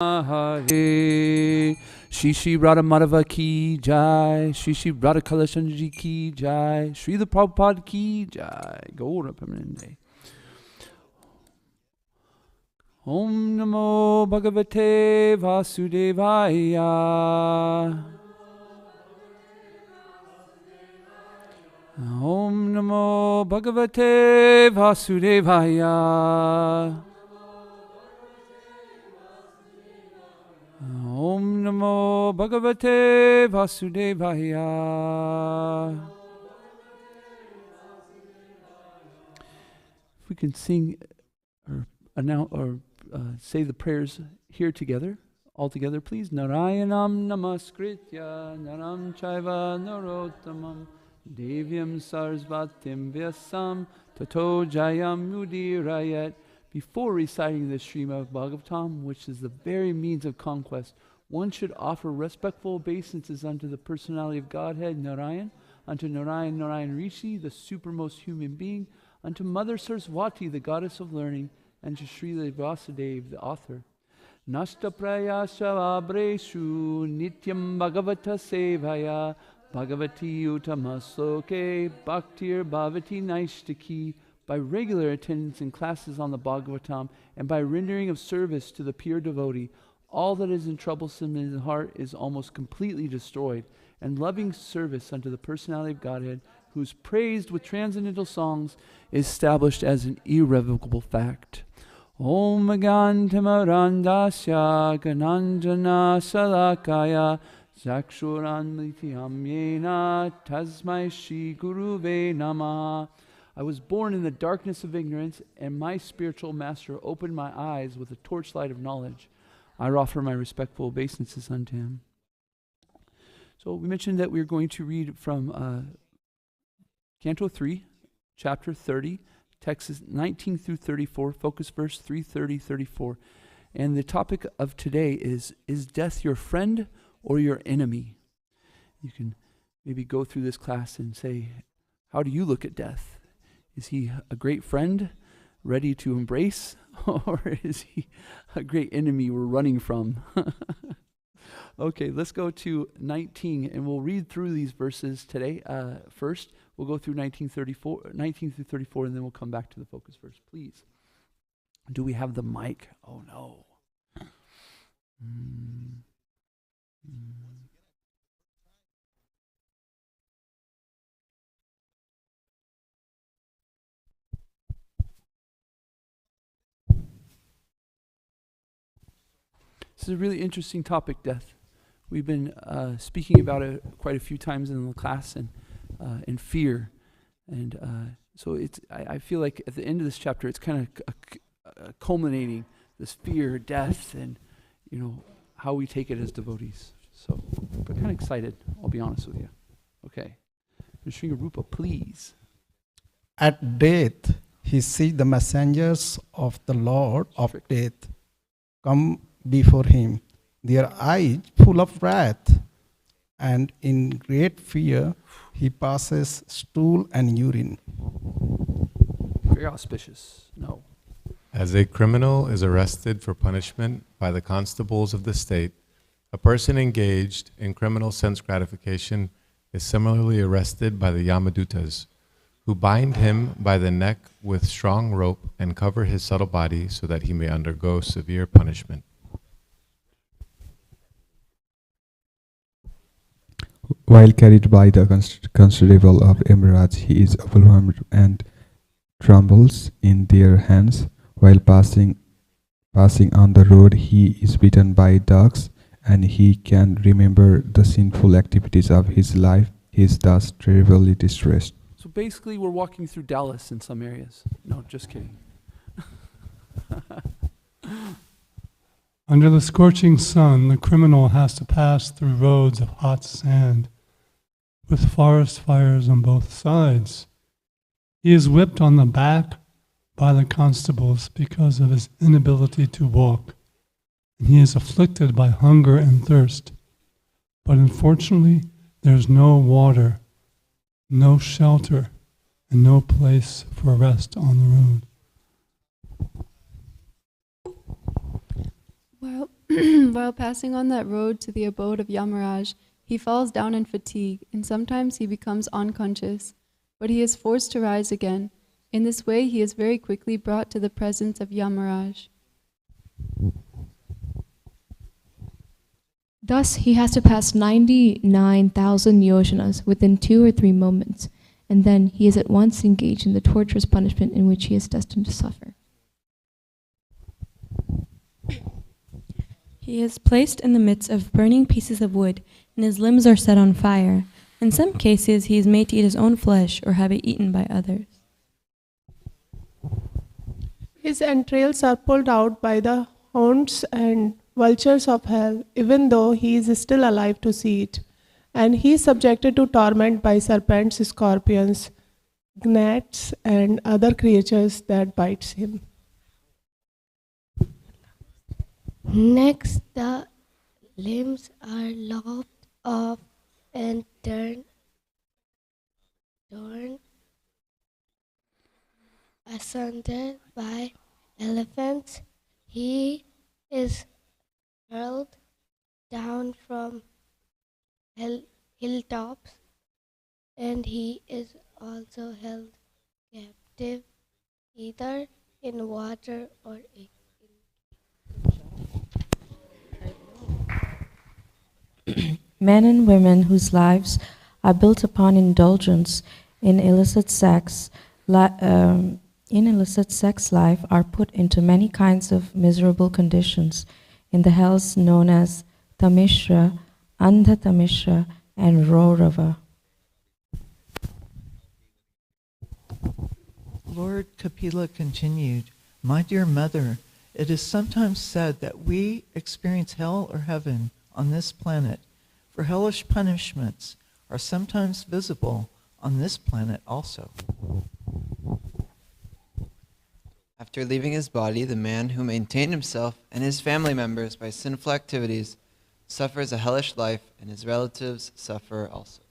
Hare Shri Radha Madhava ki jai, Shri Radha Kalashanji ki jai, Shri the Prabhupada ki jai. Gaura Pamaninde. Om Namo Bhagavate Vasudevaya. Om Namo Bhagavate Vasudevaya. Om Namo Bhagavate Vasudevaya. If we can sing or announce or say the prayers here together, all together, please. Narayanam namaskritya naram chaiva narottamam devyam sarasvatim vyasam tato jayam udirayat. Before reciting the Srimad Bhagavatam, which is the very means of conquest, one should offer respectful obeisances unto the personality of Godhead, Narayan, unto Narayan Rishi, the supermost human being, unto Mother Saraswati, the goddess of learning, and to Srila Vasudev, the author. Nasta prayasya abreshu nityam bhagavata sevaya bhagavati utamasloke bhaktir bhavati naishtaki. By regular attendance in classes on the Bhagavatam and by rendering of service to the pure devotee, all that is troublesome in the heart is almost completely destroyed, and loving service unto the personality of Godhead, who is praised with transcendental songs, is established as an irrevocable fact. Om Gantamarandasya Gananjana Salakaya Zakshuran Mrityam Yena Tasmai Shri Guruve Namaha. I was born in the darkness of ignorance, and my spiritual master opened my eyes with the torchlight of knowledge. I offer my respectful obeisances unto him. So we mentioned that we are going to read from Canto 3, Chapter 30, texts 19 through 34, focus verse 330-34. And the topic of today is death your friend or your enemy? You can maybe go through this class and say, how do you look at death? Is he a great friend, ready to embrace, or is he a great enemy we're running from? Okay, let's go to 19, and we'll read through these verses today. First, we'll go through 19 through 34, and then we'll come back to the focus verse. Please. Do we have the mic? Oh, no. This is a really interesting topic, death. We've been speaking about it quite a few times in the class, and in fear. And so I feel like at the end of this chapter, it's kind of culminating this fear, death, and how we take it as devotees. So we're kind of excited, I'll be honest with you. Okay. Sringarupa, please. At death, he sees the messengers of the Lord of death come before him, their eyes full of wrath, and in great fear he passes stool and urine. Very auspicious. No. As a criminal is arrested for punishment by the constables of the state, a person engaged in criminal sense gratification is similarly arrested by the Yamadutas, who bind him by the neck with strong rope and cover his subtle body so that he may undergo severe punishment. While carried by the constable of Emerald, he is overwhelmed and trembles in their hands. While passing on the road, he is beaten by dogs, and he can remember the sinful activities of his life. He is thus terribly distressed. So basically, we're walking through Dallas in some areas. No, just kidding. Under the scorching sun, the criminal has to pass through roads of hot sand, with forest fires on both sides. He is whipped on the back by the constables because of his inability to walk, and he is afflicted by hunger and thirst. But unfortunately, there's no water, no shelter, and no place for rest on the road. While While passing on that road to the abode of Yamaraj, he falls down in fatigue, and sometimes he becomes unconscious, but he is forced to rise again. In this way, he is very quickly brought to the presence of Yamaraj. Thus, he has to pass 99,000 yojanas within 2 or 3 moments, and then he is at once engaged in the torturous punishment in which he is destined to suffer. He is placed in the midst of burning pieces of wood, and his limbs are set on fire. In some cases, he is made to eat his own flesh or have it eaten by others. His entrails are pulled out by the hounds and vultures of hell, even though he is still alive to see it. And he is subjected to torment by serpents, scorpions, gnats, and other creatures that bites him. Next, the limbs are lopped off and torn asunder by elephants. He is hurled down from hilltops, and he is also held captive either in water or in Men and women whose lives are built upon indulgence in illicit sex life are put into many kinds of miserable conditions in the hells known as Tamishra, Andha Tamishra, and Raurava. Lord Kapila continued, "My dear mother, it is sometimes said that we experience hell or heaven on this planet, for hellish punishments are sometimes visible on this planet also." After leaving his body, the man who maintained himself and his family members by sinful activities suffers a hellish life, and his relatives suffer also.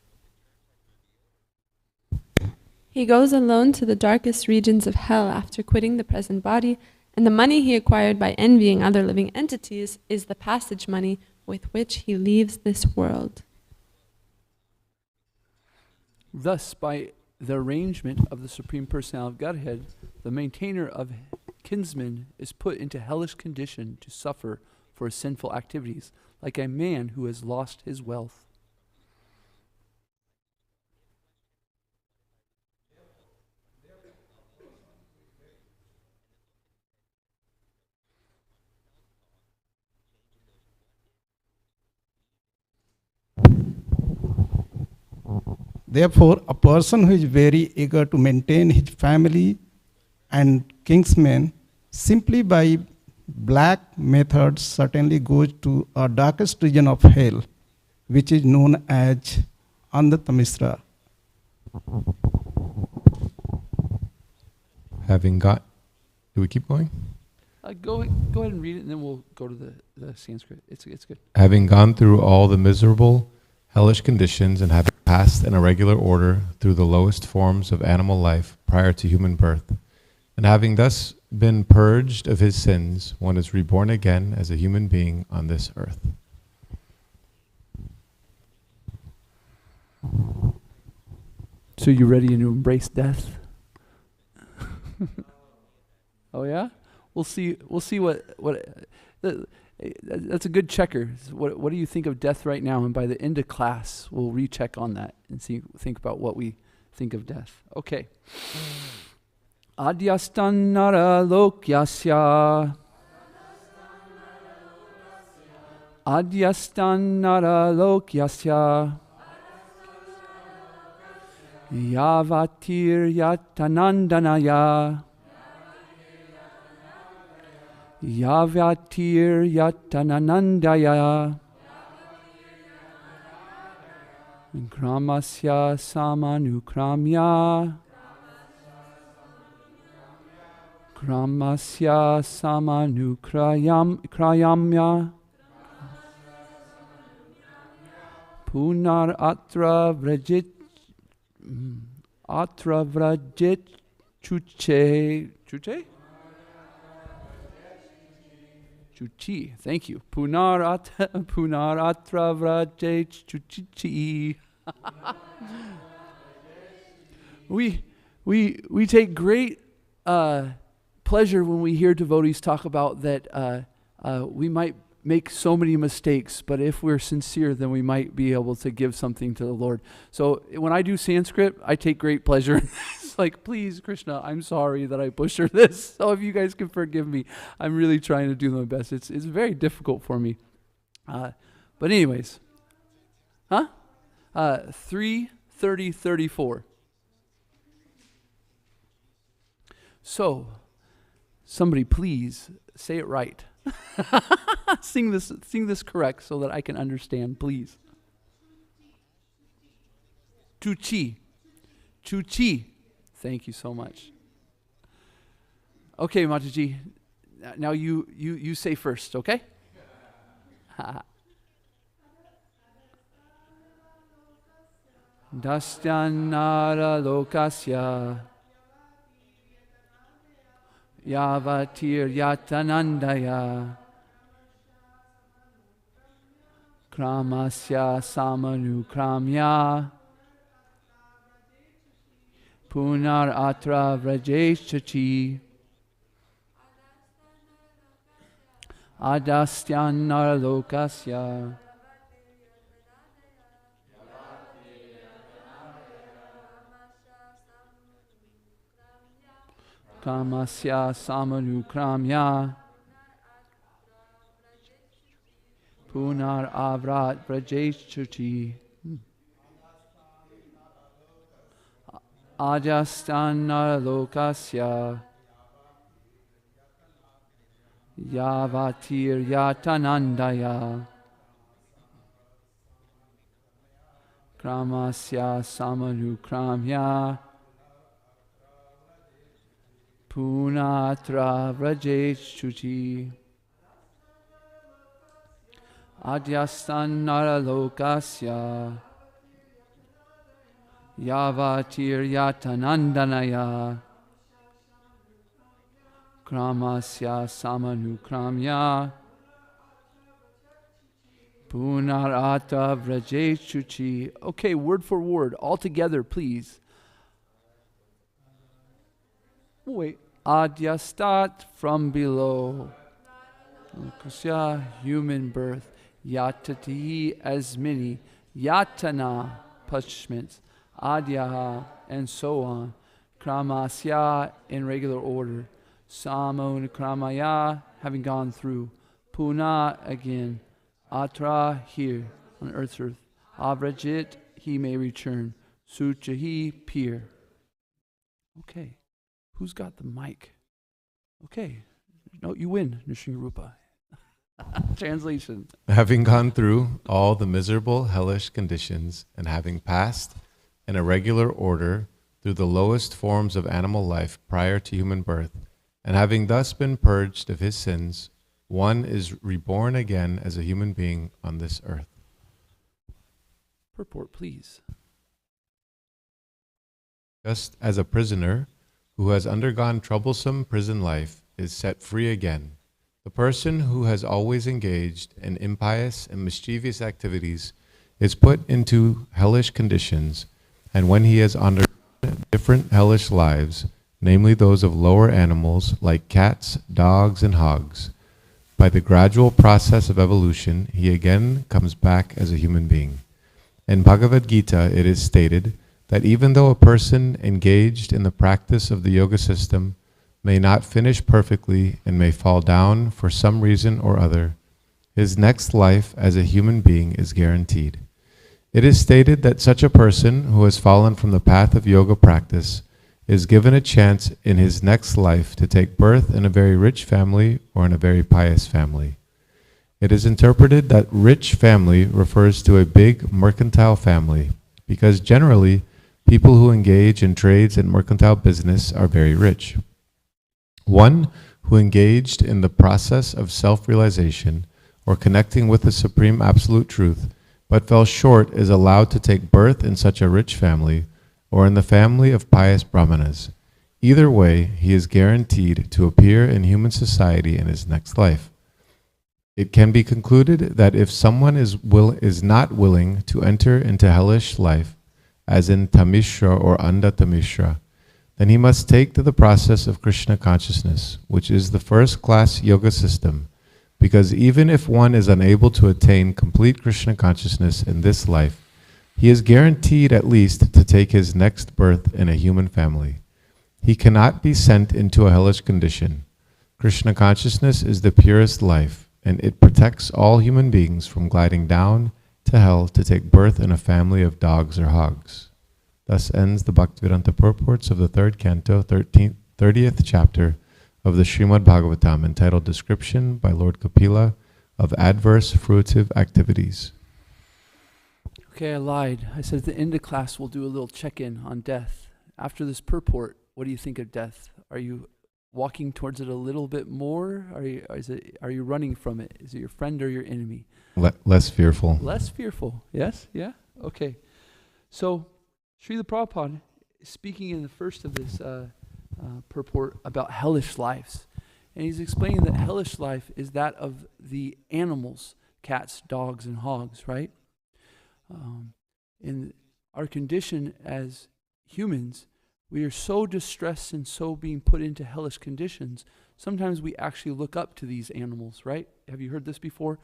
He goes alone to the darkest regions of hell after quitting the present body, and the money he acquired by envying other living entities is the passage money with which he leaves this world. Thus, by the arrangement of the Supreme Personality of Godhead, the maintainer of kinsmen is put into hellish condition to suffer for his sinful activities, like a man who has lost his wealth. Therefore, a person who is very eager to maintain his family and kinsmen simply by black methods certainly goes to a darkest region of hell, which is known as Andhatamisra. Do we keep going? Go ahead and read it, and then we'll go to the Sanskrit. It's good. Having gone through all the miserable, hellish conditions and having passed in a regular order through the lowest forms of animal life prior to human birth, and having thus been purged of his sins, one is reborn again as a human being on this earth. So you ready to embrace death? Oh yeah? We'll see what that's a good checker. What do you think of death right now? And by the end of class, we'll recheck on that and think about what we think of death. Okay. Adyastan nara lokyasya. Adyastan nara lokyasya. Yavatir yatanandanaya. Yavatir yatananandaya. Gramasya samanukramya. Gramasya samanukrayamya. Punar atra vrajit chuche. Chuchi. Thank you. Punaratra vraje chuchichi. We take great pleasure when we hear devotees talk about that we might make so many mistakes, but if we're sincere, then we might be able to give something to the Lord. So when I do Sanskrit, I take great pleasure in this. Like, please, Krishna, I'm sorry that I butchered this. So if you guys can forgive me, I'm really trying to do my best. It's very difficult for me. But anyways, 3:30:34. So, somebody please say it right. Sing this correct so that I can understand, please. Chuchi. Chuchi. Thank you so much. Okay, Mataji. Now you say first, okay? Dastyanara lokasya Yavatir yatanandaya Kramasya samanukramya Punar atra vrajeshachi Adastyanar lokasya Kamasya samanukramya Punar avrat vrajeshuchi Ajastana lokasya Yavatir yatanandaya Kramasya samanukramya Punatra vrajeshuchi Adhyasthanara lokasya Yavatir yatanandanaya Kramasya samanukramya Punarata vrajeshuchi. Okay, word for word, all together, please. Wait. Adyastat, from below. Lokasya, human birth. Yatati, as many. Yatana, punishments. Adyaha, and so on. Kramasya, in regular order. Samanukramaya, having gone through. Puna, again. Atra, here, on earth's earth. Avrajit, he may return. Suchahi, peer. Okay. Who's got the mic? Okay. No, you win, Nrsimharupa. Translation. Having gone through all the miserable, hellish conditions, and having passed in a regular order through the lowest forms of animal life prior to human birth, and having thus been purged of his sins, one is reborn again as a human being on this earth. Purport, please. Just as a prisoner who has undergone troublesome prison life is set free again, the person who has always engaged in impious and mischievous activities is put into hellish conditions, and when he has undergone different hellish lives, namely those of lower animals like cats, dogs, and hogs, by the gradual process of evolution, he again comes back as a human being. In Bhagavad Gita, it is stated that even though a person engaged in the practice of the yoga system may not finish perfectly and may fall down for some reason or other, his next life as a human being is guaranteed. It is stated that such a person who has fallen from the path of yoga practice is given a chance in his next life to take birth in a very rich family or in a very pious family. It is interpreted that rich family refers to a big mercantile family, because generally people who engage in trades and mercantile business are very rich. One who engaged in the process of self-realization or connecting with the Supreme Absolute Truth but fell short is allowed to take birth in such a rich family or in the family of pious brahmanas. Either way, he is guaranteed to appear in human society in his next life. It can be concluded that if someone is not willing to enter into hellish life, as in Tamishra or Anda Tamishra, then he must take to the process of Krishna consciousness, which is the first-class yoga system, because even if one is unable to attain complete Krishna consciousness in this life, he is guaranteed at least to take his next birth in a human family. He cannot be sent into a hellish condition. Krishna consciousness is the purest life, and it protects all human beings from gliding down to hell to take birth in a family of dogs or hogs. Thus ends the Bhaktivedanta purports of the third canto, 30th chapter of the Srimad Bhagavatam, entitled Description by Lord Kapila of Adverse Fruitive Activities. Okay, I lied. I said at the end of class we'll do a little check-in on death. After this purport, what do you think of death? Are you walking towards it a little bit more? Are you running from it? Is it your friend or your enemy? Less fearful. Less fearful. Yes? Yeah? Okay. So, Srila Prabhupada is speaking in the first of this purport about hellish lives. And he's explaining that hellish life is that of the animals, cats, dogs, and hogs, right? In our condition as humans, we are so distressed and so being put into hellish conditions, sometimes we actually look up to these animals, right? Have you heard this before?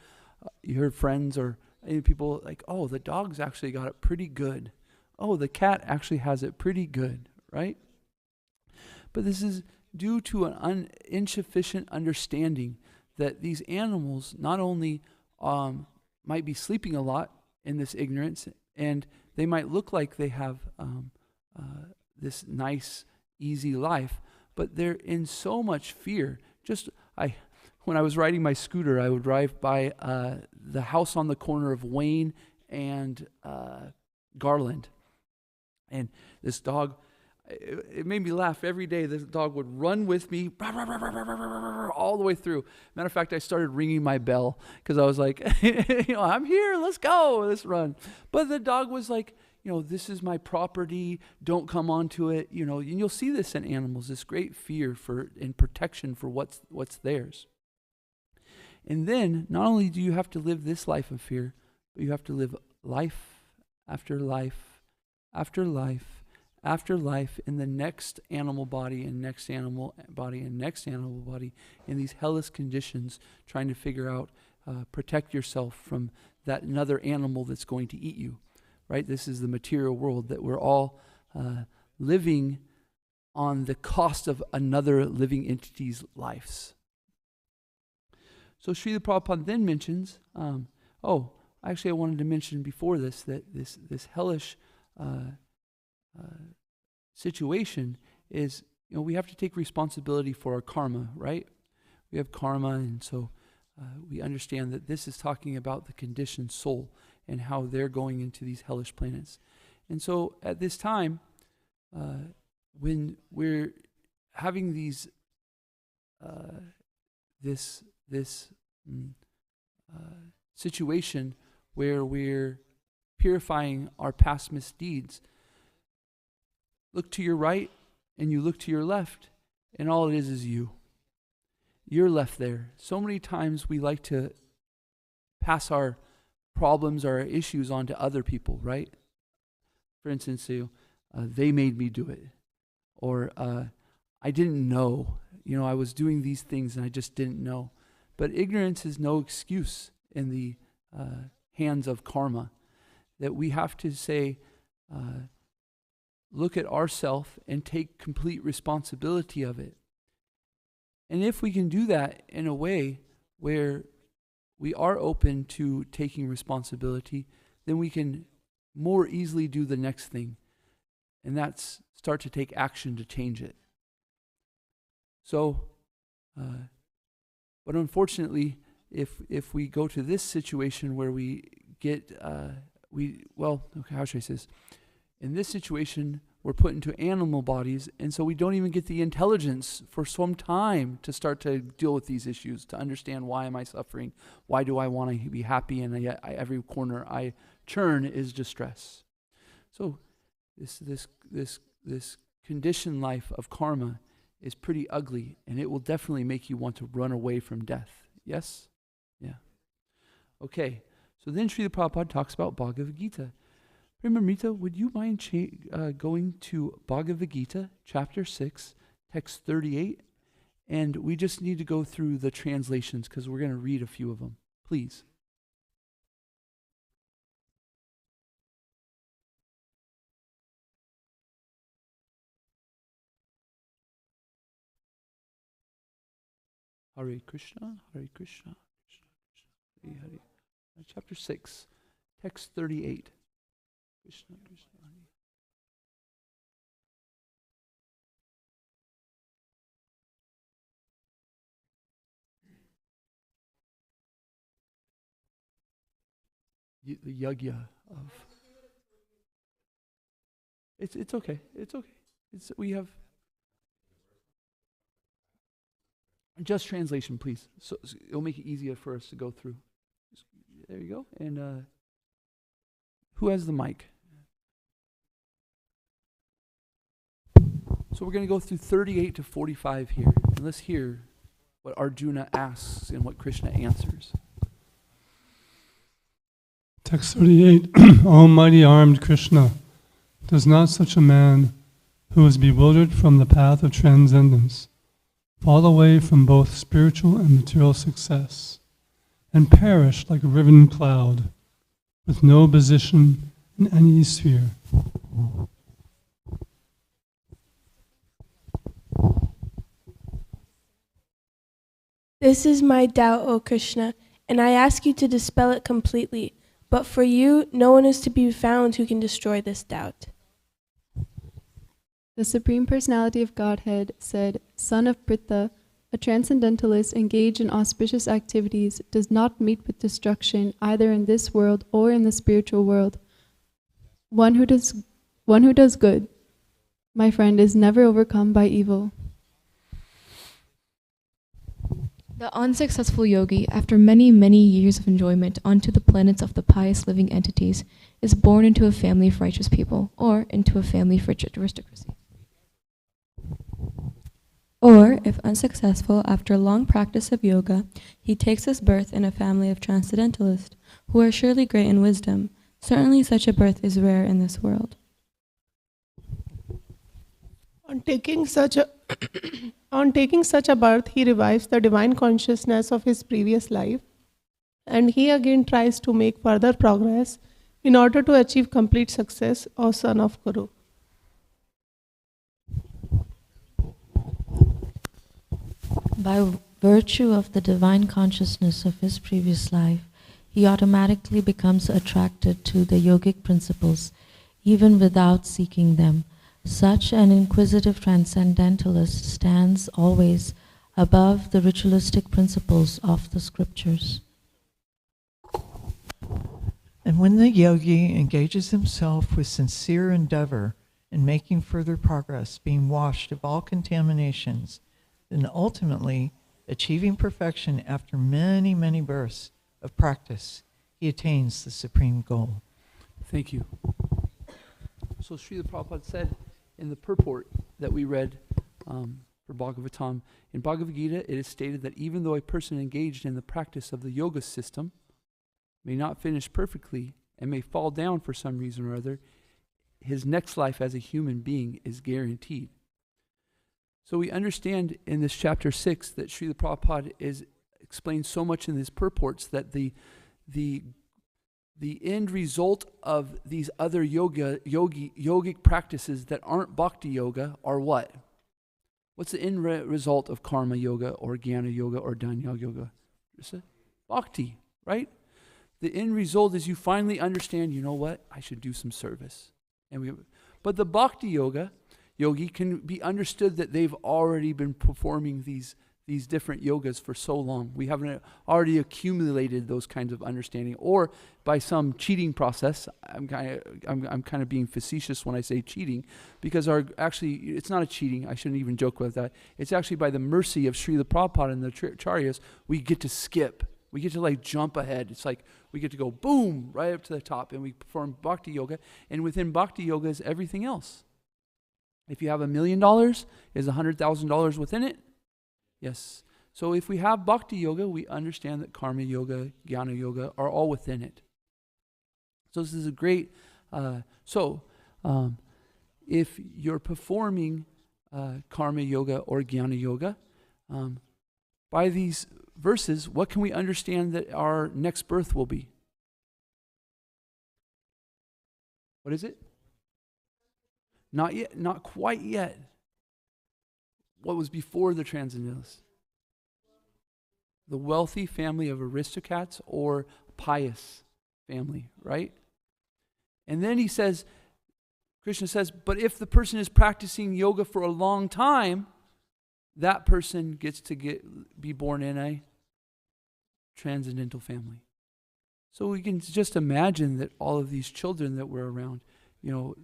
You heard friends or people like, oh, the dog's actually got it pretty good. Oh, the cat actually has it pretty good, right? But this is due to an insufficient understanding that these animals not only might be sleeping a lot in this ignorance, and they might look like they have this nice, easy life, but they're in so much fear. When I was riding my scooter, I would drive by the house on the corner of Wayne and Garland. And this dog, it made me laugh every day. This dog would run with me all the way through. Matter of fact, I started ringing my bell because I was like, I'm here, let's go, let's run. But the dog was like, this is my property, don't come onto it. And you'll see this in animals, this great fear and protection for what's theirs. And then, not only do you have to live this life of fear, but you have to live life after life after life after life in the next animal body and next animal body and next animal body in these hellish conditions, trying to figure out, protect yourself from that another animal that's going to eat you, right? This is the material world that we're all living on the cost of another living entity's lives. So Srila Prabhupada then mentions, actually I wanted to mention before this that this hellish situation is, we have to take responsibility for our karma, right? We have karma, and so we understand that this is talking about the conditioned soul and how they're going into these hellish planets. And so at this time, when we're having these this situation where we're purifying our past misdeeds, look to your right and you look to your left, and all it is you. You're left there. So many times we like to pass our problems, our issues on to other people, right? For instance, they made me do it. Or I didn't know. I was doing these things and I just didn't know. But ignorance is no excuse in the hands of karma. That we have to say, look at ourself and take complete responsibility of it. And if we can do that in a way where we are open to taking responsibility, then we can more easily do the next thing. And that's start to take action to change it. So, but unfortunately, if we go to this situation where we get, how should I say this? In this situation, we're put into animal bodies, and so we don't even get the intelligence for some time to start to deal with these issues, to understand, why am I suffering? Why do I want to be happy? And yet every corner I turn is distress. So this conditioned life of karma is pretty ugly, and it will definitely make you want to run away from death. Yes? Yeah. Okay. So then Srila Prabhupada talks about Bhagavad Gita. Premamrita, would you mind going to Bhagavad Gita, chapter 6, text 38? And we just need to go through the translations because we're going to read a few of them. Please. Hare Krishna, Hare Krishna, Krishna Krishna, Hare Hare. Chapter 6, text 38. Krishna Krishna, Hare. The yagya of. It's okay. It's okay. We have just translation, please. So it'll make it easier for us to go through. There you go. And who has the mic? So we're going to go through 38 to 45 here. And let's hear what Arjuna asks and what Krishna answers. Text 38, O mighty armed Krishna, does not such a man who is bewildered from the path of transcendence fall away from both spiritual and material success and perish like a riven cloud with no position in any sphere? This is my doubt, O Krishna, and I ask you to dispel it completely. But for you, no one is to be found who can destroy this doubt. The Supreme Personality of Godhead said, Son of Pritha, a transcendentalist engaged in auspicious activities does not meet with destruction either in this world or in the spiritual world. One who does good, my friend, is never overcome by evil. The unsuccessful yogi, after many, many years of enjoyment onto the planets of the pious living entities, is born into a family of righteous people, or into a family of aristocracy. Or, if unsuccessful after long practice of yoga, he takes his birth in a family of transcendentalists, who are surely great in wisdom. Certainly such a birth is rare in this world. On taking such a birth, he revives the divine consciousness of his previous life, and he again tries to make further progress in order to achieve complete success, O son of Kuru. By virtue of the divine consciousness of his previous life, he automatically becomes attracted to the yogic principles, even without seeking them. Such an inquisitive transcendentalist stands always above the ritualistic principles of the scriptures. And when the yogi engages himself with sincere endeavor in making further progress, being washed of all contaminations, then ultimately achieving perfection after many, many births of practice, he attains the supreme goal. Thank you. So Srila Prabhupada said in the purport that we read for Bhagavatam, in Bhagavad Gita it is stated that even though a person engaged in the practice of the yoga system may not finish perfectly and may fall down for some reason or other, his next life as a human being is guaranteed. So we understand in this chapter 6 that Srila Prabhupada explains so much in his purports that the end result of these other yogic practices that aren't bhakti yoga are what? What's the end result of karma yoga or jnana yoga or dhyana yoga? Bhakti, right? The end result is you finally understand, you know what? I should do some service. But the bhakti yogi can be understood that they've already been performing these different yogas for so long. We haven't already accumulated those kinds of understanding, or by some cheating process. I'm kind of being facetious when I say cheating, because it's not a cheating. I shouldn't even joke with that. It's actually by the mercy of Srila Prabhupada and the Acharyas, we get to skip. We get to jump ahead. It's like we get to go boom right up to the top, and we perform bhakti yoga. And within bhakti yoga is everything else. If you have $1 million, is $100,000 within it? Yes. So if we have bhakti yoga, we understand that karma yoga, jnana yoga are all within it. So this is a great, if you're performing karma yoga or jnana yoga, by these verses, what can we understand that our next birth will be? What is it? Not yet, not quite yet. What was before the transcendentalists? The wealthy family of aristocrats or pious family, right? And then he says, Krishna says, but if the person is practicing yoga for a long time, that person gets to be born in a transcendental family. So we can just imagine that all of these children that were around,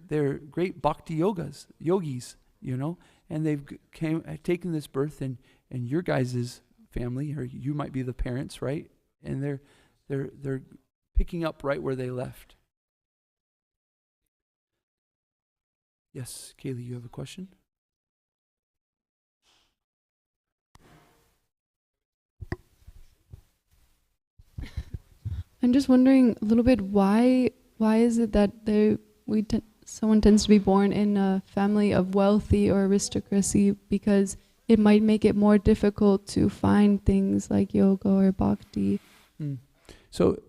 they're great bhakti yogis, and they've taken this birth in your guys' family, or you might be the parents, right? And they're picking up right where they left. Yes, Kaylee, you have a question? I'm just wondering a little bit why is it that someone tends to be born in a family of wealthy or aristocracy, because it might make it more difficult to find things like yoga or bhakti. So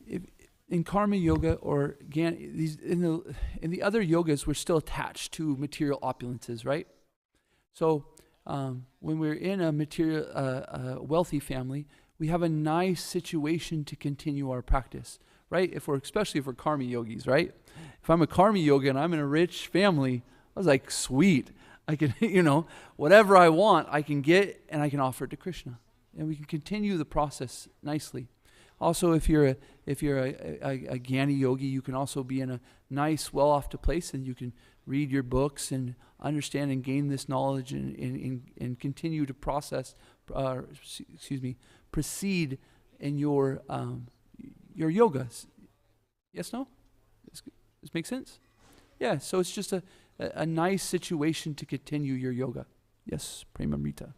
if in karma yoga or in the other yogas, we're still attached to material opulences, right? So when we're in a material wealthy family, we have a nice situation to continue our practice, right? Especially if we're karma yogis, right? If I'm a karma yogi and I'm in a rich family, I was like, sweet. I can, whatever I want, I can get and I can offer it to Krishna. And we can continue the process nicely. Also, if you're a Jnani yogi, you can also be in a nice, well-off place, and you can read your books and understand and gain this knowledge and continue to proceed in your yogas. Yes, no? This makes sense? Yeah, so it's just a nice situation to continue your yoga. Yes, Premamrita.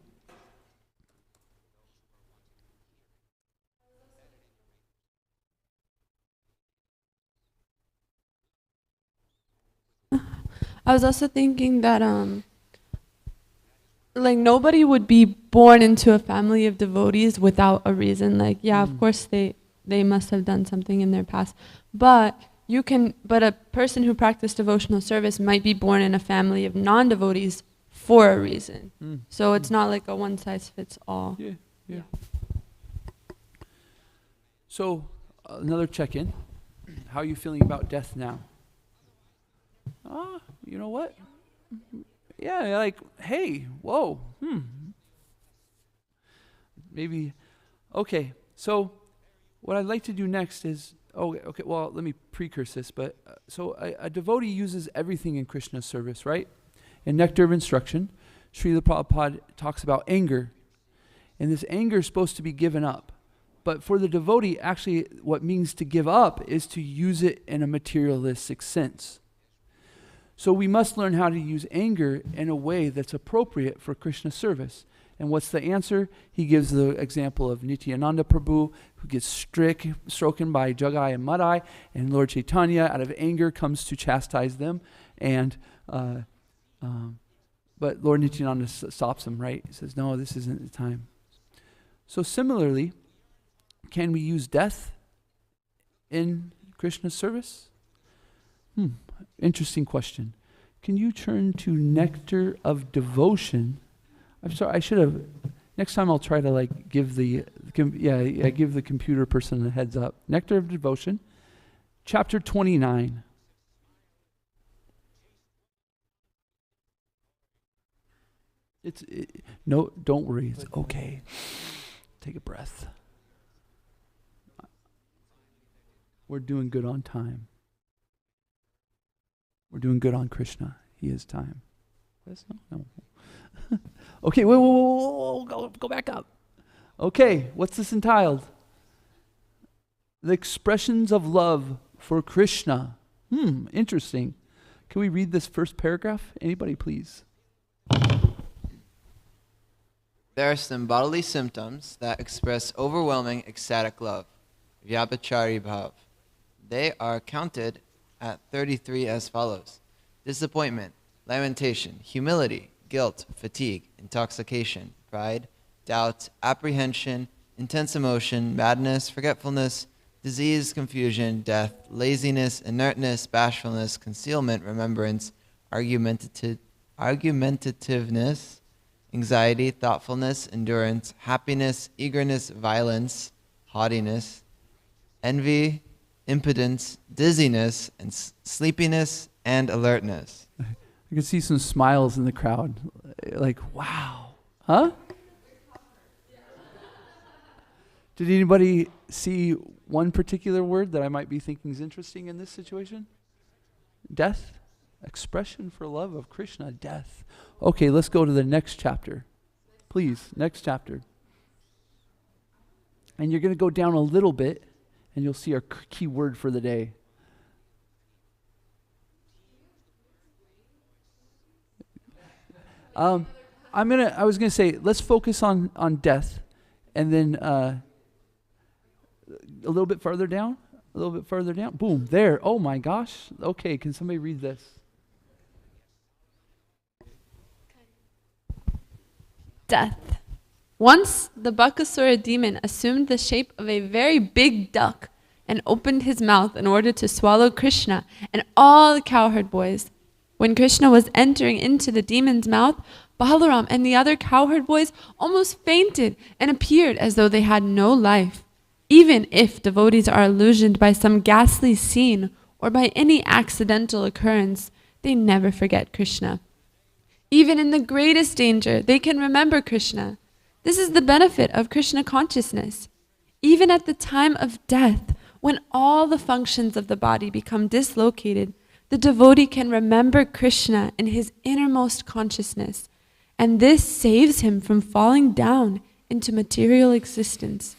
I was also thinking that nobody would be born into a family of devotees without a reason. Of course they must have done something in their past, but a person who practiced devotional service might be born in a family of non-devotees for a reason. So it's not like a one size fits all. Yeah. So another check-in. How are you feeling about death now? You know what? Yeah, hey, whoa, Maybe, okay, so what I'd like to do next is, let me precurse this, but, a devotee uses everything in Krishna's service, right? In Nectar of Instruction, Srila Prabhupada talks about anger, and this anger is supposed to be given up. But for the devotee, actually, what means to give up is to use it in a materialistic sense. So we must learn how to use anger in a way that's appropriate for Krishna service. And what's the answer? He gives the example of Nityananda Prabhu, who gets stroken by Jagai and Madai, and Lord Chaitanya, out of anger, comes to chastise them. And but Lord Nityananda stops him, right? He says, no, this isn't the time. So similarly, can we use death in Krishna's service? Interesting question. Can you turn to Nectar of Devotion? I'm sorry, I should have. Next time I'll try to give the computer person a heads up. Nectar of Devotion, chapter 29. No, don't worry. It's okay. Take a breath. We're doing good on time. We're doing good on Krishna. He is time. No. Okay, whoa, go back up. Okay, what's this entitled? The Expressions of Love for Krishna. Interesting. Can we read this first paragraph? Anybody, please? There are some bodily symptoms that express overwhelming ecstatic love, Vyabhachari bhav. They are counted at 33 as follows: disappointment, lamentation, humility, guilt, fatigue, intoxication, pride, doubt, apprehension, intense emotion, madness, forgetfulness, disease, confusion, death, laziness, inertness, bashfulness, concealment, remembrance, argumentativeness, anxiety, thoughtfulness, endurance, happiness, eagerness, violence, haughtiness, envy, impotence, dizziness, and sleepiness and alertness. I can see some smiles in the crowd. Like, wow. Huh? Did anybody see one particular word that I might be thinking is interesting in this situation? Death? Expression for love of Krishna, death. Okay, let's go to the next chapter. Please, next chapter. And you're going to go down a little bit, and you'll see our key word for the day. I was gonna say, let's focus on death, and then a little bit further down, Boom, there. Oh my gosh. Okay, can somebody read this? Death. Once the Bakasura demon assumed the shape of a very big duck and opened his mouth in order to swallow Krishna and all the cowherd boys. When Krishna was entering into the demon's mouth, Balaram and the other cowherd boys almost fainted and appeared as though they had no life. Even if devotees are illusioned by some ghastly scene or by any accidental occurrence, they never forget Krishna. Even in the greatest danger, they can remember Krishna. This is the benefit of Krishna consciousness. Even at the time of death, when all the functions of the body become dislocated, the devotee can remember Krishna in his innermost consciousness, and this saves him from falling down into material existence.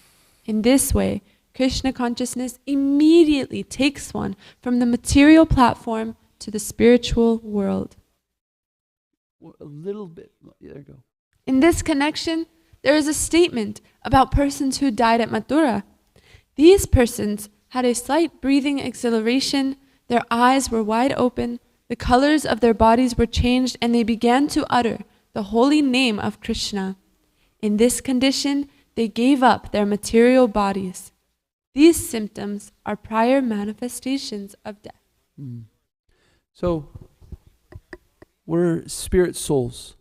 In this way, Krishna consciousness immediately takes one from the material platform to the spiritual world. A little bit. There you go. In this connection, there is a statement about persons who died at Mathura. These persons had a slight breathing exhilaration, their eyes were wide open, the colors of their bodies were changed, and they began to utter the holy name of Krishna. In this condition, they gave up their material bodies. These symptoms are prior manifestations of death. So, we're spirit souls,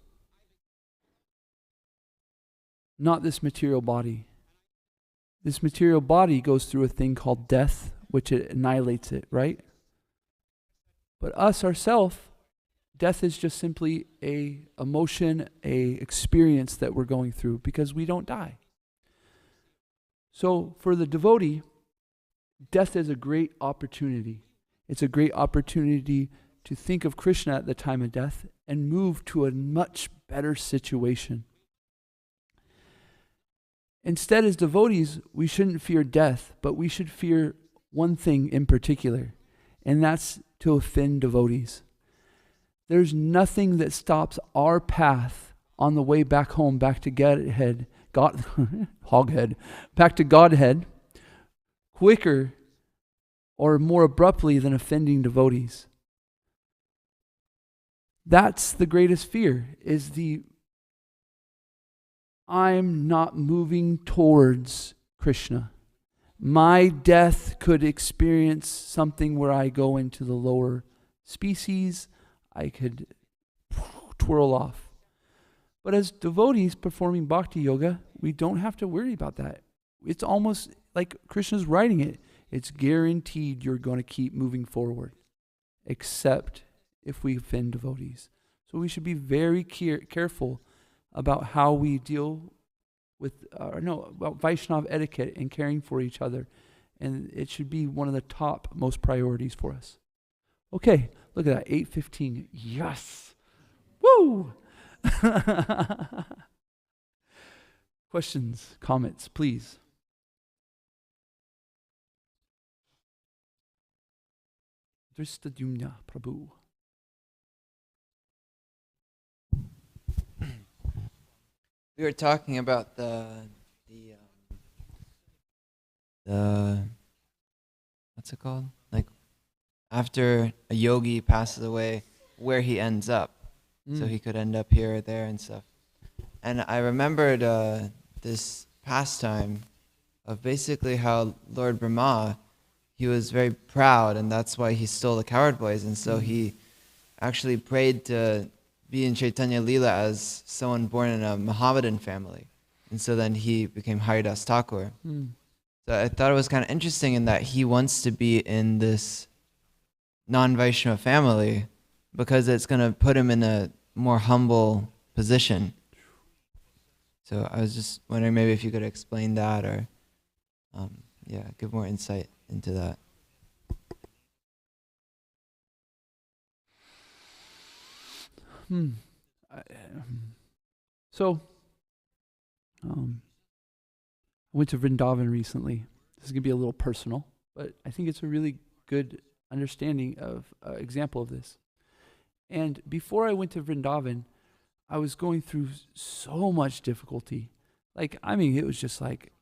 not this material body. This material body goes through a thing called death, which it annihilates it, right? But us ourselves, death is just simply a emotion, a experience that we're going through because we don't die. So for the devotee, death is a great opportunity. It's a great opportunity to think of Krishna at the time of death and move to a much better situation. Instead, as devotees, we shouldn't fear death, but we should fear one thing in particular, and that's to offend devotees. There's nothing that stops our path on the way back home, back to Godhead, back to Godhead, quicker or more abruptly than offending devotees. That's the greatest fear, is I'm not moving towards Krishna. My death could experience something where I go into the lower species. I could twirl off. But as devotees performing bhakti yoga, we don't have to worry about that. It's almost like Krishna's writing it. It's guaranteed you're going to keep moving forward, except if we offend devotees. So we should be very careful about how we deal with, about Vaishnava etiquette and caring for each other. And it should be one of the top most priorities for us. Okay, look at that, 8:15. Yes! Woo! Questions, comments, please. Dristadumna Prabhu. We were talking about the what's it called? Like after a yogi passes away, where he ends up. So he could end up here or there and stuff. And I remembered this pastime of basically how Lord Brahma, he was very proud, and that's why he stole the coward boys. And so he actually prayed to be in Chaitanya Leela as someone born in a Mohammedan family. And so then he became Haridas Thakur. So I thought it was kind of interesting in that he wants to be in this non-Vaishnava family because it's going to put him in a more humble position. So I was just wondering maybe if you could explain that or give more insight into that. So, I went to Vrindavan recently. This is going to be a little personal, but I think it's a really good understanding of example of this. And before I went to Vrindavan, I was going through so much difficulty. Like, I mean, it was just like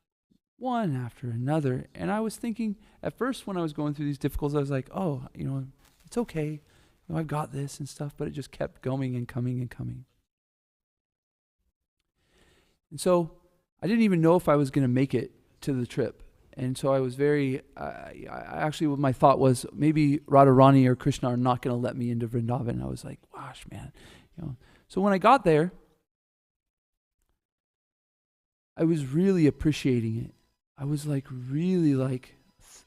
one after another. And I was thinking, at first when I was going through these difficulties, I was like, oh, it's okay. I've got this and stuff. But it just kept going and coming and coming. And so I didn't even know if I was going to make it to the trip. And so I was very, I actually, what my thought was, maybe Radharani or Krishna are not going to let me into Vrindavan. I was like, gosh, man. So when I got there, I was really appreciating it. I was like, really like,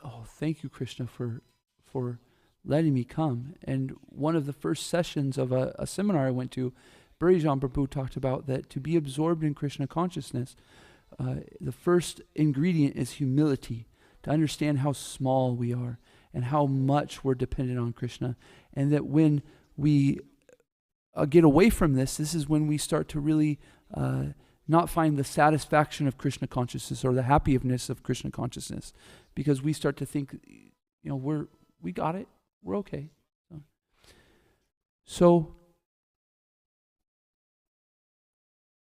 oh, thank you, Krishna, for letting me come. And one of the first sessions of a seminar I went to, Bhurijan Prabhu talked about that to be absorbed in Krishna consciousness, the first ingredient is humility, to understand how small we are and how much we're dependent on Krishna. And that when we get away from this is when we start to really not find the satisfaction of Krishna consciousness or the happiness of Krishna consciousness, because we start to think, we got it, we're okay. So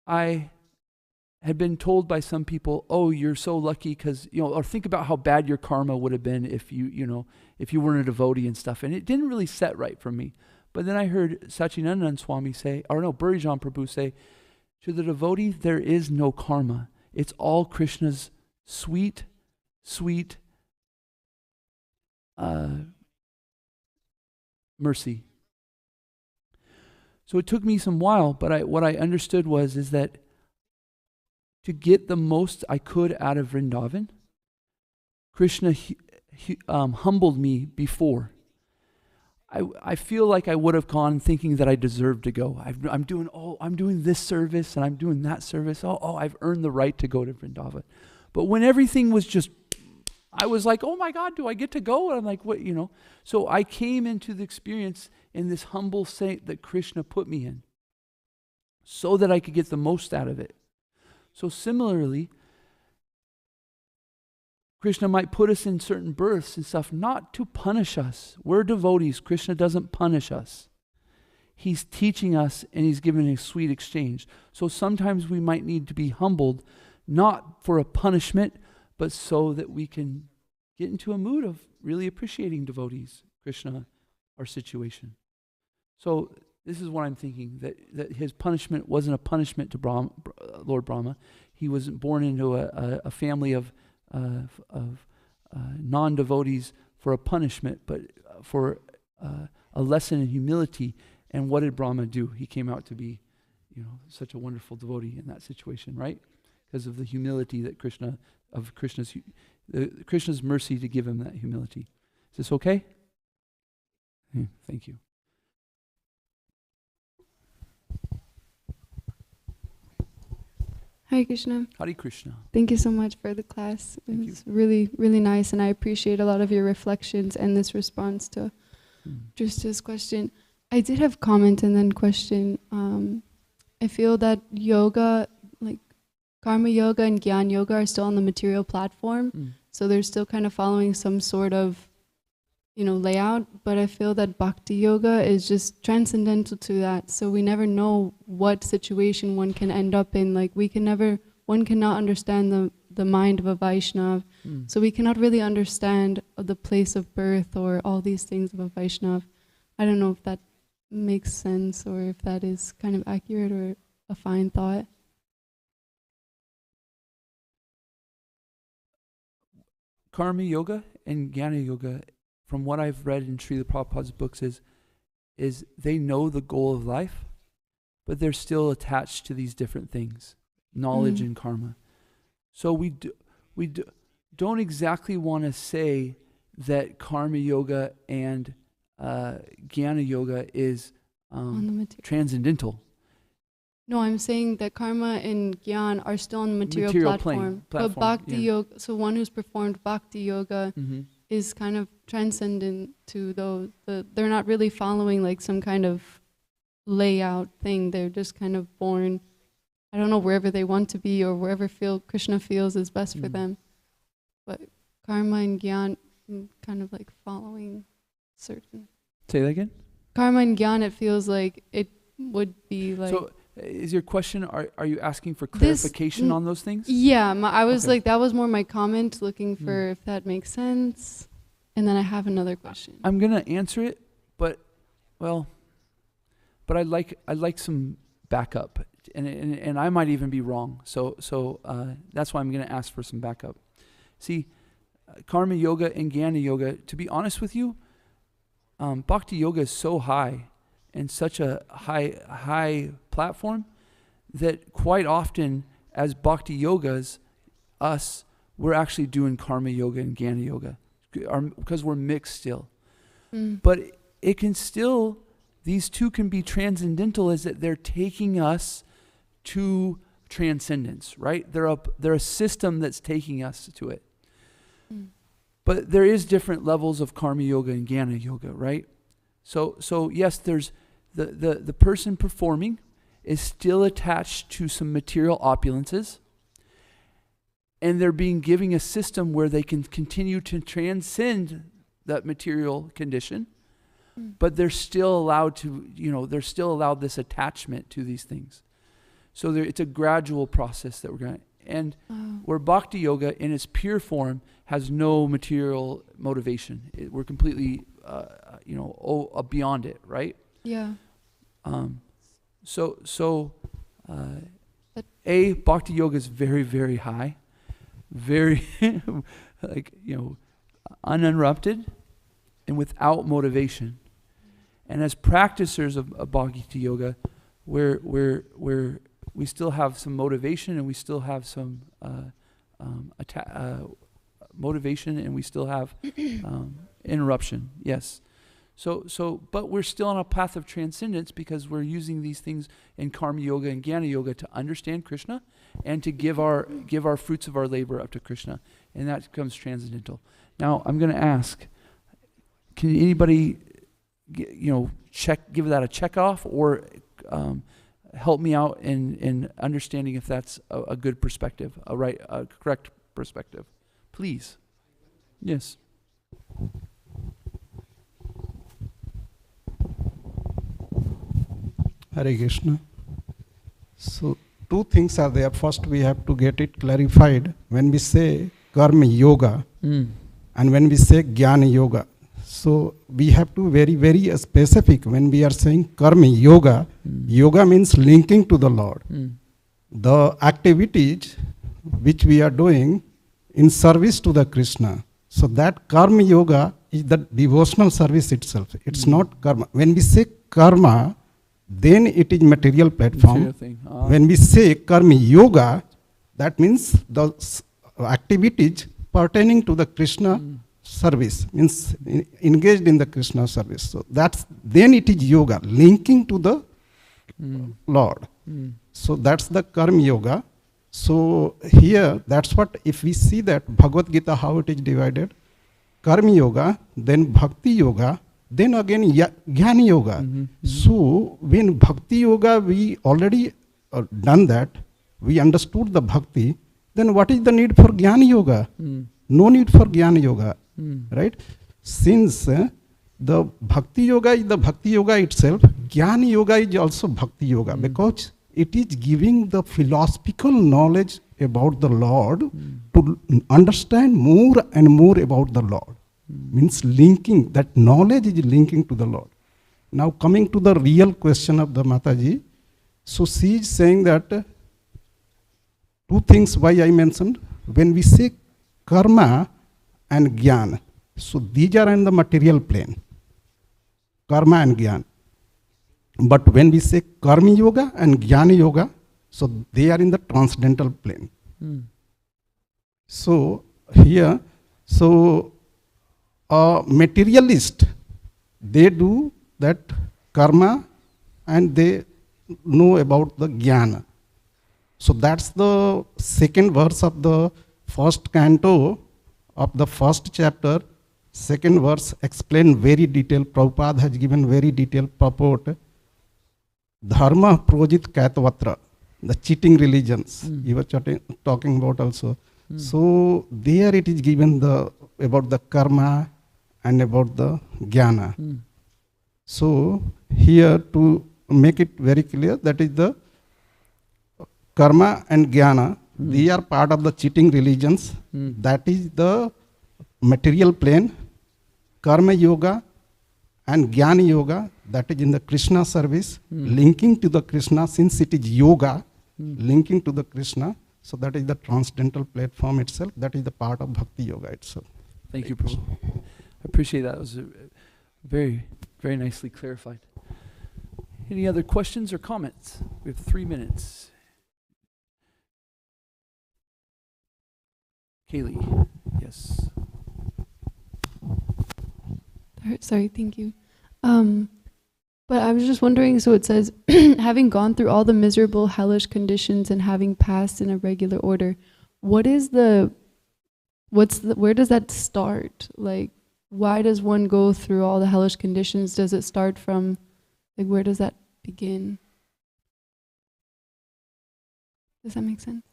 I had been told by some people, oh, you're so lucky because, or think about how bad your karma would have been if if you weren't a devotee and stuff. And it didn't really set right for me. But then I heard Sachinandan Swami say, Bhurijan Prabhu say, to the devotee, there is no karma. It's all Krishna's sweet, sweet mercy. So it took me some while, but what I understood is that to get the most I could out of Vrindavan, Krishna humbled me before. I feel like I would have gone thinking that I deserved to go. I'm doing this service and I'm doing that service. I've earned the right to go to Vrindavan. But when everything was just, I was like, oh my God, do I get to go? And I'm like, what, So I came into the experience in this humble state that Krishna put me in so that I could get the most out of it. So similarly, Krishna might put us in certain births and stuff, not to punish us. We're devotees. Krishna doesn't punish us. He's teaching us and he's giving a sweet exchange. So sometimes we might need to be humbled, not for a punishment, but so that we can get into a mood of really appreciating devotees, Krishna, our situation. So this is what I'm thinking, that his punishment wasn't a punishment to Lord Brahma. He wasn't born into a family of non-devotees for a punishment, but for a lesson in humility. And what did Brahma do? He came out to be, such a wonderful devotee in that situation, right? Because of the humility that Krishna's mercy to give him that humility. Is this okay? Thank you. Hare Krishna. Hare Krishna. Thank you so much for the class. It was really, really nice, and I appreciate a lot of your reflections and this response to just his question. I did have comment and then question. I feel that yoga, like karma yoga and gyan yoga, are still on the material platform, so they're still kind of following some sort of lay out, but I feel that bhakti yoga is just transcendental to that. So we never know what situation one can end up in. Like one cannot understand the mind of a Vaishnav. So we cannot really understand the place of birth or all these things of a Vaishnav. I don't know if that makes sense or if that is kind of accurate or a fine thought. Karma yoga and Jnana yoga, from what I've read in Srila Prabhupada's books, is they know the goal of life, but they're still attached to these different things, knowledge and karma. So we don't exactly want to say that karma yoga and Jnana yoga is transcendental. No, I'm saying that karma and gyan are still on the material platform. But bhakti yoga, so one who's performed bhakti yoga is kind of transcendent to those. They're not really following like some kind of layout thing. They're just kind of born, I don't know, wherever they want to be or wherever Krishna feels is best for them. But karma and gyan kind of like following certain. Say that again? Karma and gyan, it feels like it would be like... So is your question, are you asking for clarification on those things? Yeah, I was like, that was more my comment, looking for if that makes sense. And then I have another question. I'm going to answer it, but I'd like some backup. And I might even be wrong. So that's why I'm going to ask for some backup. See, karma yoga and Jnana yoga, to be honest with you, bhakti yoga is so high and such a high platform that quite often as bhakti yogas, we're actually doing karma yoga and Jnana yoga because we're mixed still. But it can still, these two can be transcendental, is that they're taking us to transcendence, right? They're a system that's taking us to it. But there is different levels of karma yoga and Jnana yoga, right? So yes, there's the person performing is still attached to some material opulences, and they're being given a system where they can continue to transcend that material condition, but they're still allowed to, they're still allowed this attachment to these things. So it's a gradual process that we're going to, and where bhakti yoga in its pure form has no material motivation. We're completely, beyond it, right? Yeah. Bhakti yoga is very, very high, very, uninterrupted and without motivation. And as practicers of Bhakti yoga, we still have some motivation, and we still have some motivation, and we still have interruption. Yes. But we're still on a path of transcendence because we're using these things in karma yoga and Jnana yoga to understand Krishna and to give our fruits of our labor up to Krishna, and that becomes transcendental. Now I'm going to ask, can anybody, give that a check off or help me out in understanding if that's a good perspective, a correct perspective, please? Yes. Hare Krishna. So two things are there. First, we have to get it clarified. When we say karma yoga and when we say jnana yoga, so we have to very, very specific. When we are saying karma yoga, yoga means linking to the Lord. The activities which we are doing in service to the Krishna. So that karma yoga is the devotional service itself. It's not karma. When we say karma, then it is material platform. When we say karma yoga, that means the activities pertaining to the Krishna service, means engaged in the Krishna service. So then it is yoga, linking to the Lord. So that's the karma yoga. So here, that's what, if we see that Bhagavad Gita, how it is divided, karma yoga, then bhakti yoga, then again jnana yoga. So when bhakti yoga, we already done that, we understood the bhakti, then what is the need for jnana yoga? No need for jnana yoga, right? since the Bhakti Yoga is the Bhakti Yoga itself, Jnana Yoga is also Bhakti Yoga because it is giving the philosophical knowledge about the Lord to understand more and more about the Lord. Means linking, that knowledge is linking to the Lord. Now coming to the real question of the Mataji, so she is saying that two things why I mentioned. When we say karma and jnana, so these are in the material plane, karma and jnana. But when we say karma yoga and jnana yoga, so they are in the transcendental plane. So here, so a materialist, they do that karma and they know about the jnana. So that's the second verse of the first canto of the first chapter. Second verse explain very detailed. Prabhupada has given very detailed purport. Dharma projit kaitavatra, the cheating religions. You were talking about also. So there it is given about the karma and about the jnana. So here to make it very clear, that is the karma and jnana, they are part of the cheating religions. That is the material plane. Karma yoga and jnana yoga, that is in the Krishna service, linking to the Krishna, since it is yoga, linking to the Krishna. So that is the transcendental platform itself. That is the part of Bhakti Yoga itself. Thank you, Prabhu. I appreciate that. It was very, very nicely clarified. Any other questions or comments? We have 3 minutes. Kaylee, yes. Sorry, thank you. But I was just wondering, so it says, having gone through all the miserable hellish conditions and having passed in a regular order, where does that start? Like, why does one go through all the hellish conditions? Does it start from, like, where does that begin? Does that make sense?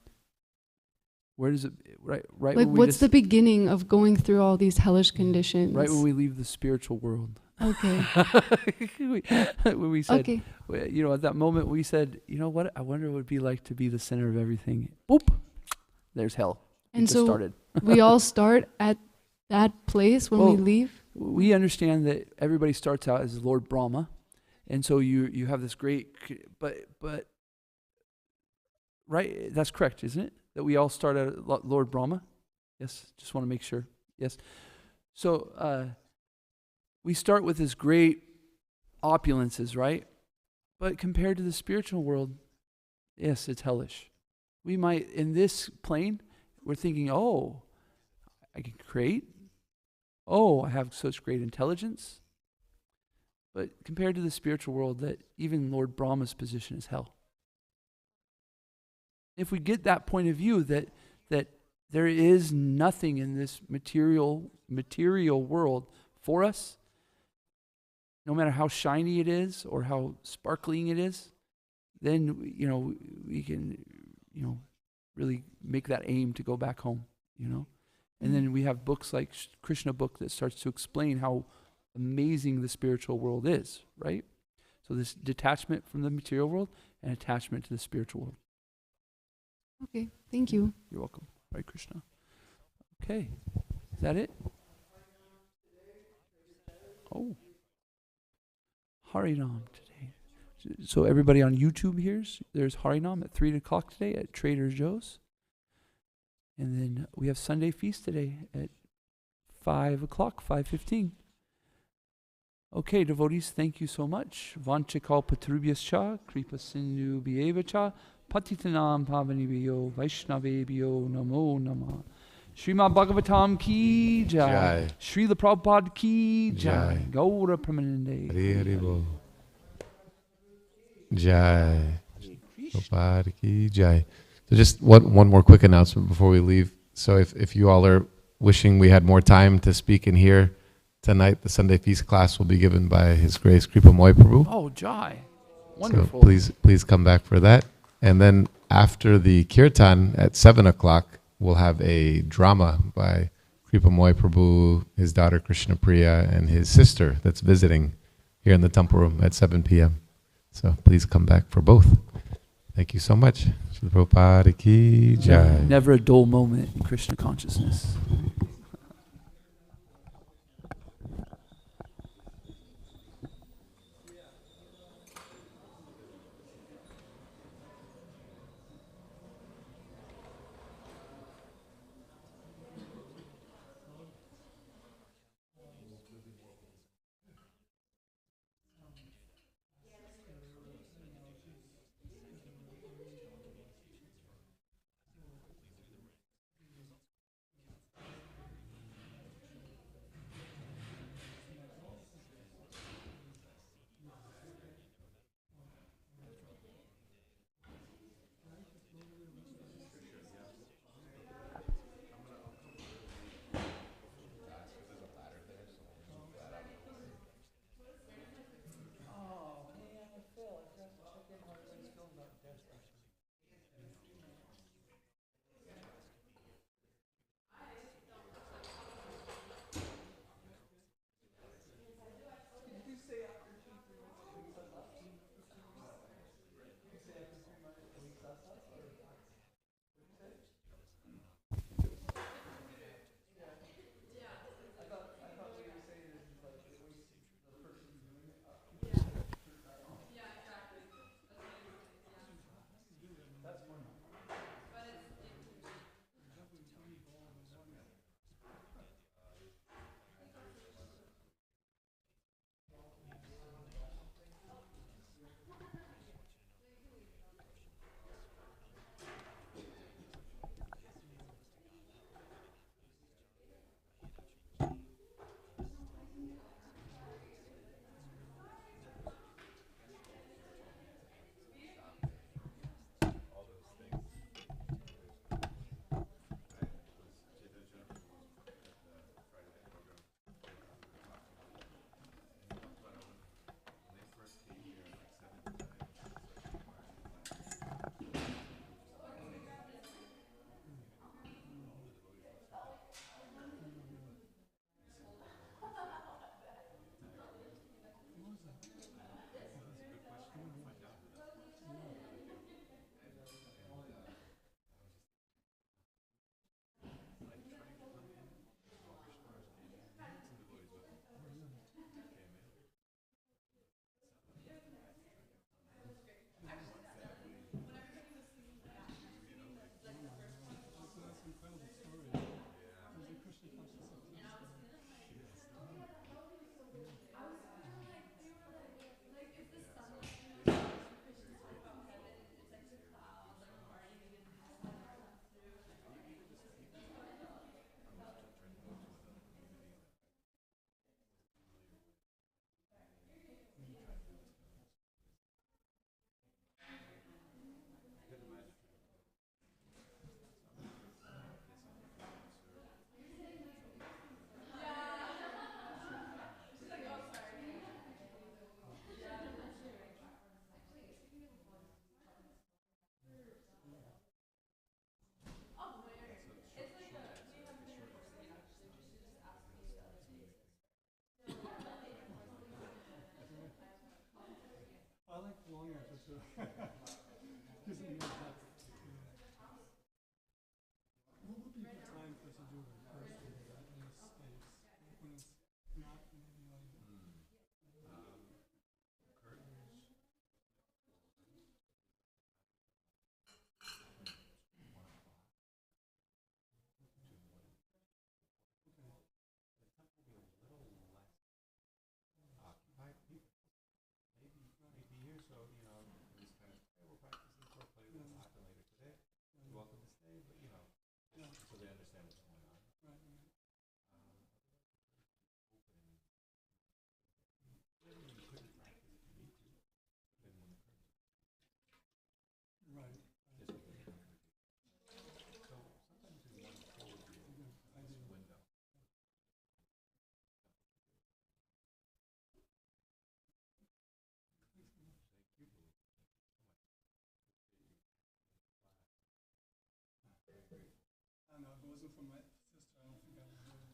Where does it, right? Like, what's the beginning of going through all these hellish conditions? Right when we leave the spiritual world. Okay. When we said, okay. You know, at that moment we said, you know what, I wonder what it would be like to be the center of everything. Boop, there's hell. And so started. we all start at that place when we leave? We understand that everybody starts out as Lord Brahma. And so you have this great, but right, that's correct, isn't it? That we all start at Lord Brahma? Yes, just want to make sure. Yes. So we start with this great opulences, right? But compared to the spiritual world, yes, it's hellish. We might, in this plane, we're thinking, oh, I can create. Oh, I have such great intelligence. But compared to the spiritual world, that even Lord Brahma's position is hell. If we get that point of view that there is nothing in this material world for us, no matter how shiny it is or how sparkling it is, then we can really make that aim to go back home, And then we have books like Krishna book that starts to explain how amazing the spiritual world is, right? So this detachment from the material world and attachment to the spiritual world. Okay, thank you. You're welcome. Hare Krishna. Okay, is that it? Oh, Harinam today. So everybody on YouTube there's Harinam at 3 o'clock today at Trader Joe's. And then we have Sunday feast today at 5 o'clock, 5:15. Okay, devotees, thank you so much. Vanchakal patrubhyascha, kripa sindhu bhyevacha, patitanam pavanibhyo, vaishnavebhyo namo namah. Srimad Bhagavatam ki jai. Srila Prabhupada ki jai. Gaura Pramanande. Hari Hari Bol. Jai. Prabhupada ki jai. So just one more quick announcement before we leave. So if you all are wishing we had more time to speak in here tonight, the Sunday Feast class will be given by His Grace Kripa Moy Prabhu. Oh, Jai. Wonderful. So please come back for that. And then after the kirtan at 7 o'clock, we'll have a drama by Kripamoy Prabhu, his daughter Krishna Priya, and his sister that's visiting here in the temple room at 7 p.m. So please come back for both. Thank you so much. Srila Prabhupada ki jai. Never a dull moment in Krishna consciousness. I don't know, if it wasn't for my sister, I don't think I would have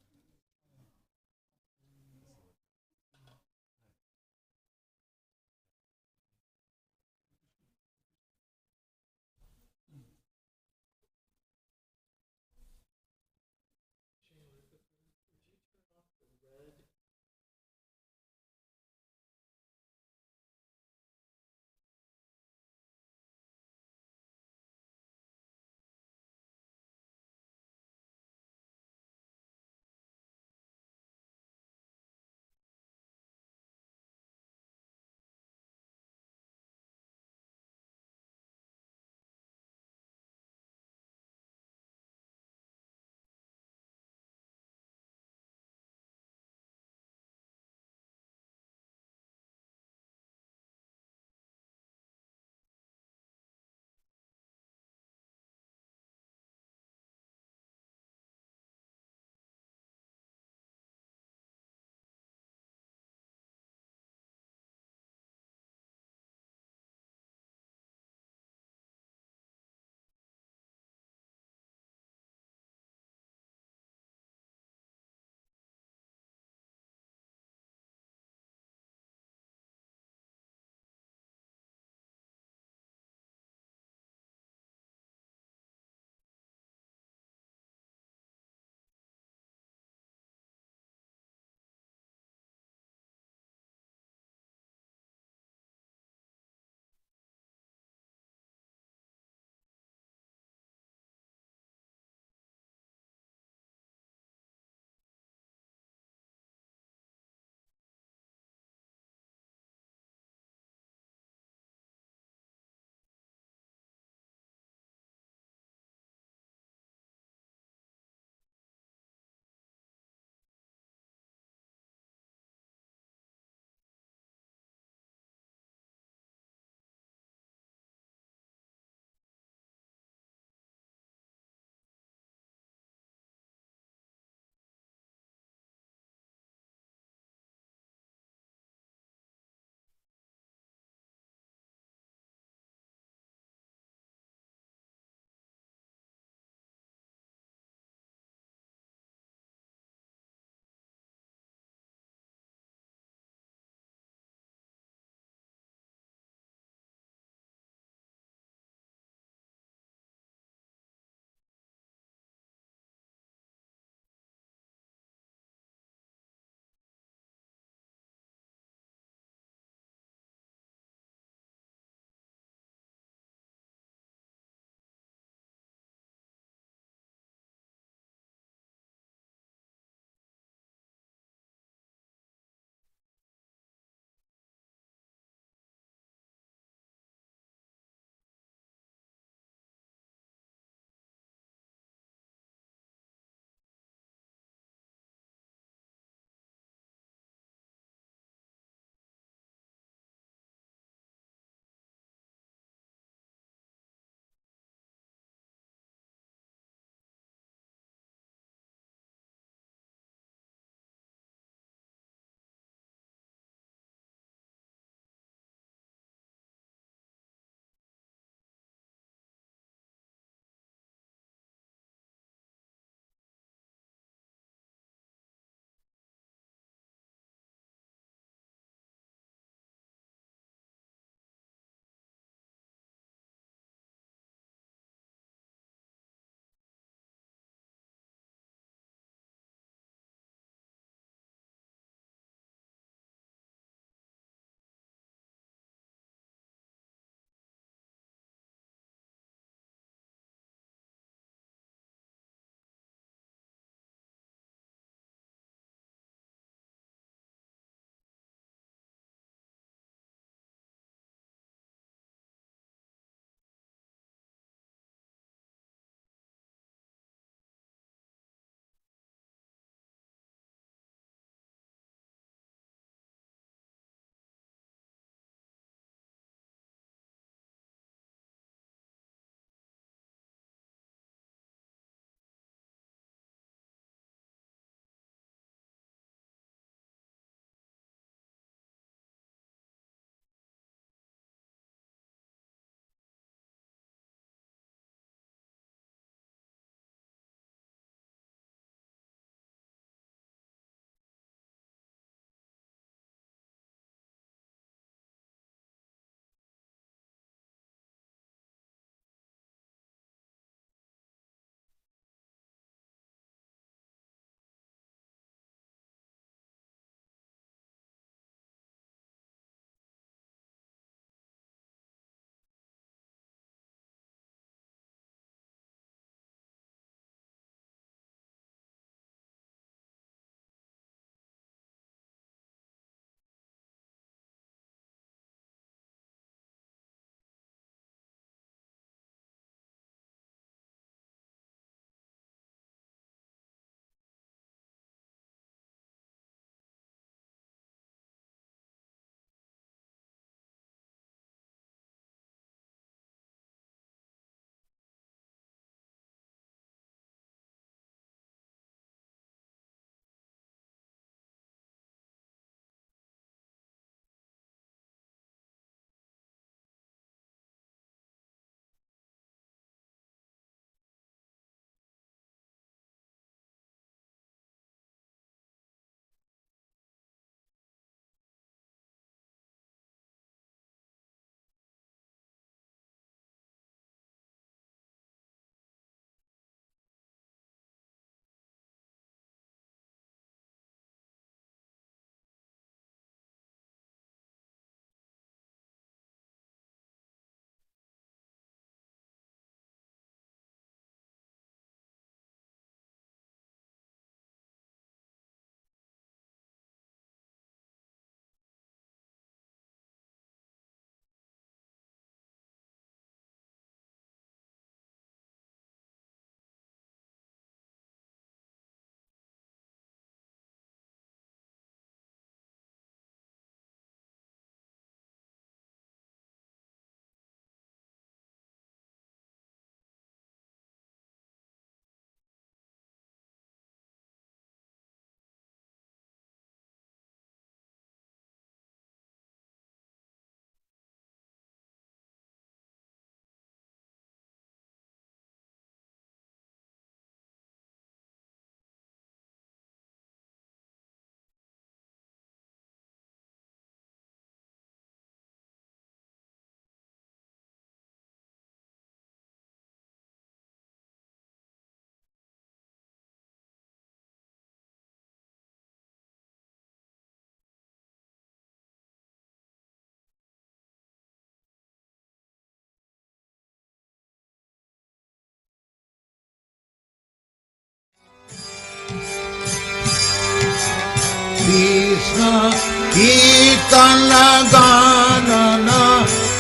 Krishna, Kirtana Ganana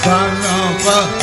Ganapati